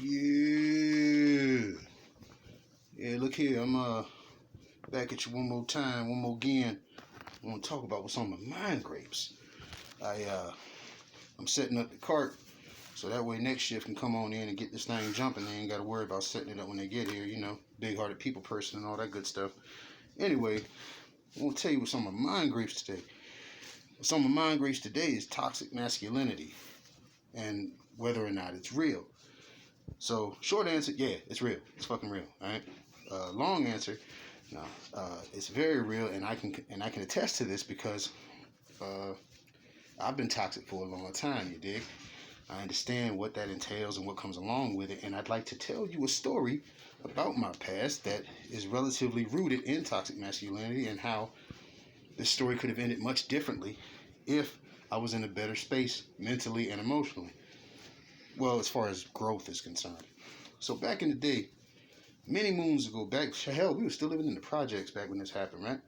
Yeah. Yeah, look here. I'm back at you one more time, one more again. I want to talk about what's on my mind grapes. I'm setting up the cart so that way next shift can come on in and get this thing jumping. They ain't got to worry about setting it up when they get here, you know, big-hearted people person and all that good stuff. Anyway, I want to tell you what's on my mind grapes today. What's on my mind grapes today is toxic masculinity and whether or not it's real. So, short answer, yeah, it's real. It's fucking real. All right. Long answer, no, it's very real, and I can attest to this because I've been toxic for a long time. You dig? I understand what that entails and what comes along with it, and I'd like to tell you a story about my past that is relatively rooted in toxic masculinity and how this story could have ended much differently if I was in a better space mentally and emotionally. Well, as far as growth is concerned. So back in the day, many moons ago, hell, we were still living in the projects back when this happened, right?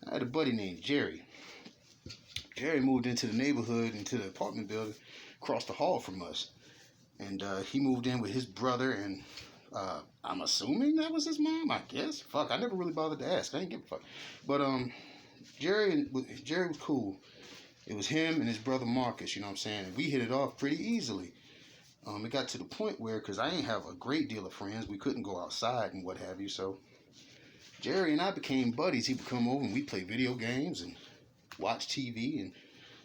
I had a buddy named Jerry. Jerry moved into the neighborhood, into the apartment building, across the hall from us. And he moved in with his brother, and I'm assuming that was his mom, I guess. Fuck, I never really bothered to ask. I didn't give a fuck. But Jerry was cool. It was him and his brother Marcus, you know what I'm saying? And we hit it off pretty easily. It got to the point where, because I ain't have a great deal of friends, we couldn't go outside and what have you, so Jerry and I became buddies. He would come over and we'd play video games and watch TV and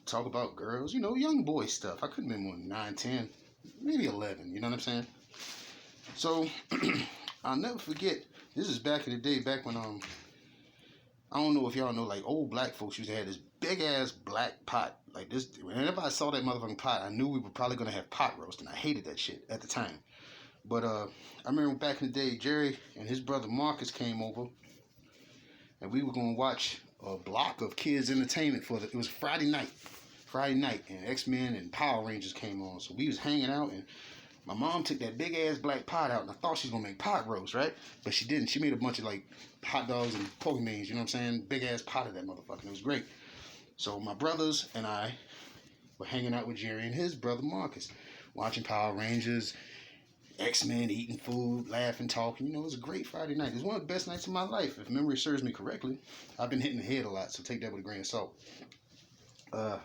talk about girls, you know, young boy stuff. I couldn't be more than 9, 10, maybe 11, you know what I'm saying? So, I'll never forget, this is back in the day, back when, I don't know if y'all know, like, old black folks used to have this big-ass black pot. Like, this, whenever I saw that motherfucking pot, I knew we were probably going to have pot roast, and I hated that shit at the time. But, I remember back in the day, Jerry and his brother Marcus came over, and we were going to watch a block of kids' entertainment it was Friday night, and X-Men and Power Rangers came on. So we was hanging out, and my mom took that big-ass black pot out, and I thought she was going to make pot roast, right? But she didn't. She made a bunch of, like, hot dogs and Pokemans, you know what I'm saying? Big-ass pot of that motherfucker. It was great. So my brothers and I were hanging out with Jerry and his brother Marcus, watching Power Rangers, X-Men, eating food, laughing, talking. You know, it was a great Friday night. It was one of the best nights of my life, if memory serves me correctly. I've been hitting the head a lot, so take that with a grain of salt. I'm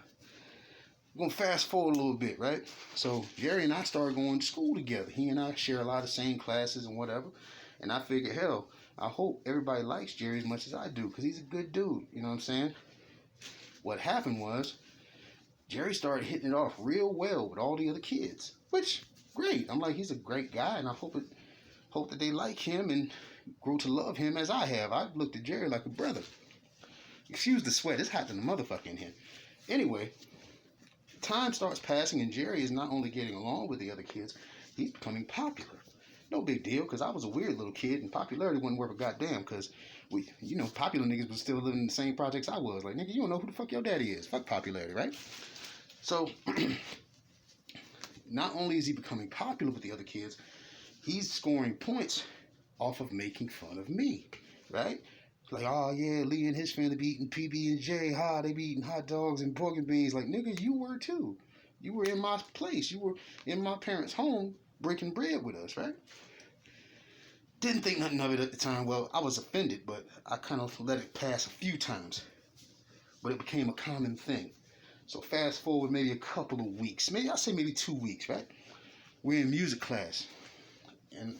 going to fast forward a little bit, right? So Jerry and I started going to school together. He and I share a lot of same classes and whatever. And I figured, hell, I hope everybody likes Jerry as much as I do, because he's a good dude, you know what I'm saying? What happened was, Jerry started hitting it off real well with all the other kids, which, great. I'm like, he's a great guy, and I hope that they like him and grow to love him as I have. I've looked at Jerry like a brother. Excuse the sweat. It's hot than the motherfucker in here. Anyway, time starts passing, and Jerry is not only getting along with the other kids, he's becoming popular. No big deal, because I was a weird little kid, and popularity wasn't worth a goddamn, because popular niggas was still living in the same projects I was. Like, nigga, you don't know who the fuck your daddy is. Fuck popularity, right? So, not only is he becoming popular with the other kids, he's scoring points off of making fun of me, right? Like, oh yeah, Lee and his family be eating PB&J, they be eating hot dogs and pork and beans. Like, nigga, you were too. You were in my place. You were in my parents' home breaking bread with us, right? Didn't think nothing of it at the time. Well, I was offended, but I kind of let it pass a few times. But it became a common thing. So fast forward maybe a couple of weeks. Maybe 2 weeks, right? We're in music class. And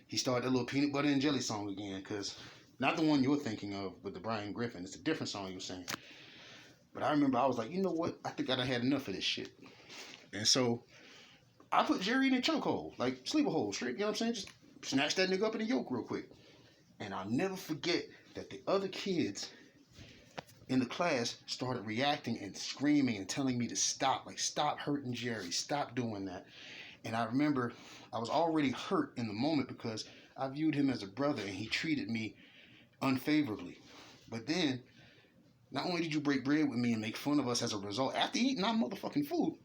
he started that little peanut butter and jelly song again, because not the one you're thinking of with the Brian Griffin. It's a different song you were singing. But I remember I was like, you know what? I think I done had enough of this shit. And so I put Jerry in a chokehold, like sleeper hold, straight, you know what I'm saying? Just snatch that nigga up in the yoke real quick. And I'll never forget that the other kids in the class started reacting and screaming and telling me to stop. Like, stop hurting Jerry. Stop doing that. And I remember I was already hurt in the moment because I viewed him as a brother and he treated me unfavorably. But then, not only did you break bread with me and make fun of us as a result, after eating our motherfucking food,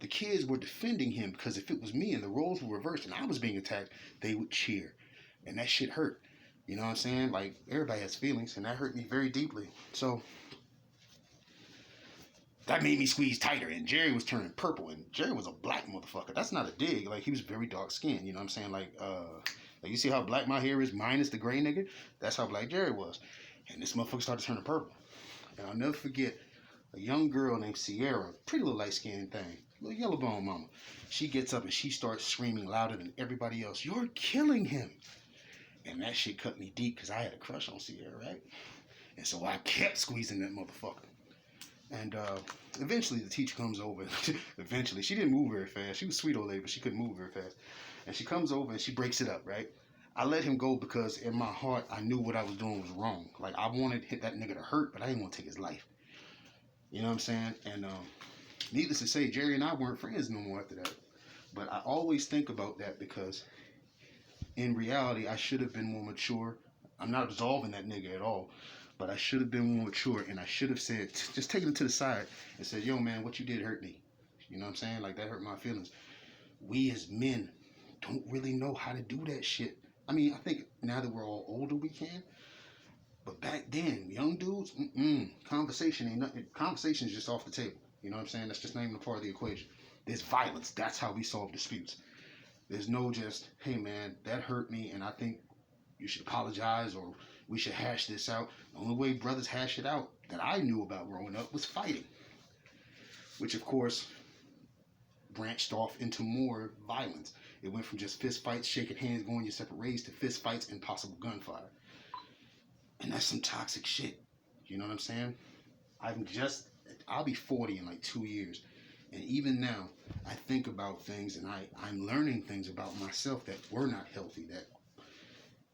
the kids were defending him, because if it was me and the roles were reversed and I was being attacked, they would cheer. And that shit hurt. You know what I'm saying? Like, everybody has feelings, and that hurt me very deeply. So, That made me squeeze tighter, and Jerry was turning purple, and Jerry was a black motherfucker. That's not a dig. Like, he was very dark skinned, you know what I'm saying? Like you see how black my hair is minus the gray nigga? That's how black Jerry was. And this motherfucker started turning purple. And I'll never forget a young girl named Sierra, pretty little light skinned thing, little yellow bone mama. She gets up and she starts screaming louder than everybody else, "You're killing him!" And that shit cut me deep because I had a crush on Sierra, right? And so I kept squeezing that motherfucker. And eventually the teacher comes over. Eventually, she didn't move very fast. She was a sweet old lady, but she couldn't move very fast. And she comes over and she breaks it up, right? I let him go because in my heart, I knew what I was doing was wrong. Like, I wanted that nigga to hurt, but I didn't want to take his life. You know what I'm saying? And needless to say, Jerry and I weren't friends no more after that. But I always think about that because in reality, I should have been more mature. I'm not absolving that nigga at all. But I should have been more mature, and I should have said, just taken him to the side and said, "Yo, man, what you did hurt me." You know what I'm saying? Like, that hurt my feelings. We as men don't really know how to do that shit. I mean, I think now that we're all older, we can. But back then, young dudes, conversation ain't nothing. Conversation is just off the table. You know what I'm saying? That's just not even a part of the equation. There's violence. That's how we solve disputes. There's no just, "Hey, man, that hurt me, and I think you should apologize, or we should hash this out." The only way brothers hash it out that I knew about growing up was fighting, which of course branched off into more violence. It went from just fist fights, shaking hands, going your separate ways, to fist fights and possible gunfire. And that's some toxic shit. You know what I'm saying? I'll be 40 in like 2 years. And even now, I think about things, and I'm learning things about myself that were not healthy, that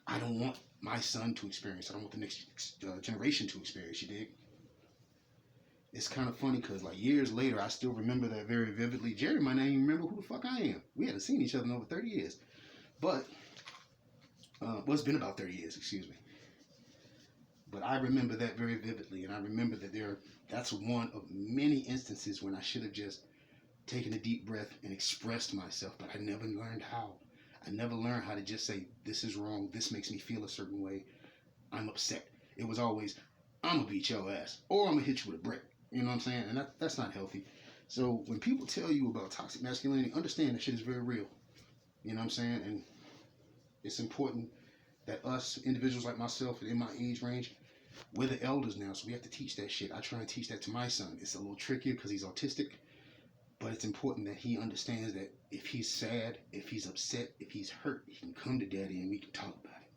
I don't want my son to experience. I don't want the next generation to experience, you dig? It's kind of funny because like years later, I still remember that very vividly. Jerry might not even remember who the fuck I am. We haven't seen each other in over 30 years. But, well, it's been about 30 years, excuse me. But I remember that very vividly, and I remember that that's one of many instances when I should have just taken a deep breath and expressed myself, but I never learned how. I never learned how to just say, "This is wrong, this makes me feel a certain way, I'm upset." It was always, "I'm gonna beat your ass," or "I'm gonna hit you with a brick." You know what I'm saying? And that's not healthy. So when people tell you about toxic masculinity, understand that shit is very real. You know what I'm saying? And it's important that us, individuals like myself in my age range, we're the elders now, so we have to teach that shit. I try and teach that to my son. It's a little trickier because he's autistic, but it's important that he understands that if he's sad, if he's upset, if he's hurt, he can come to daddy and we can talk about it.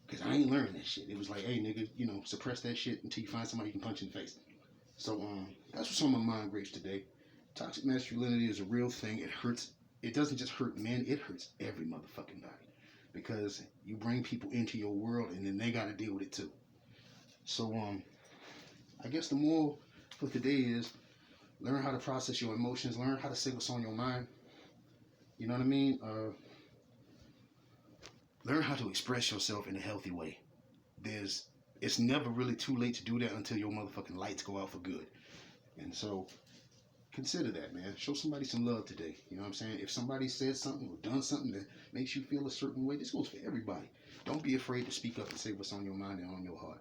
Because I ain't learned that shit. It was like, "Hey, nigga, suppress that shit until you find somebody you can punch in the face." So that's what's on my mind, Grace, today. Toxic masculinity is a real thing. It hurts. It doesn't just hurt men. It hurts every motherfucking body. Because you bring people into your world and then they got to deal with it too. So I guess the moral for today is learn how to process your emotions. Learn how to say what's on your mind. You know what I mean? Learn how to express yourself in a healthy way. It's never really too late to do that until your motherfucking lights go out for good. And so consider that, man. Show somebody some love today. You know what I'm saying? If somebody said something or done something that makes you feel a certain way, this goes for everybody. Don't be afraid to speak up and say what's on your mind and on your heart.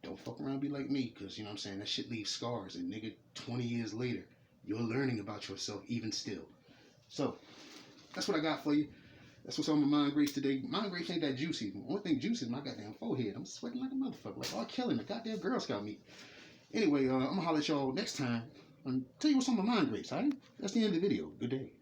Don't fuck around and be like me, because, you know what I'm saying, that shit leaves scars. And nigga, 20 years later, you're learning about yourself even still. So, that's what I got for you. That's what's on my mind, Grace, today. Mind Grace ain't that juicy. The only thing juicy is my goddamn forehead. I'm sweating like a motherfucker. Like R. Kelly in the goddamn Girl Scout meet. Anyway, I'm going to holler at y'all next time and tell you what's on my mind, Grace, alright? That's the end of the video. Good day.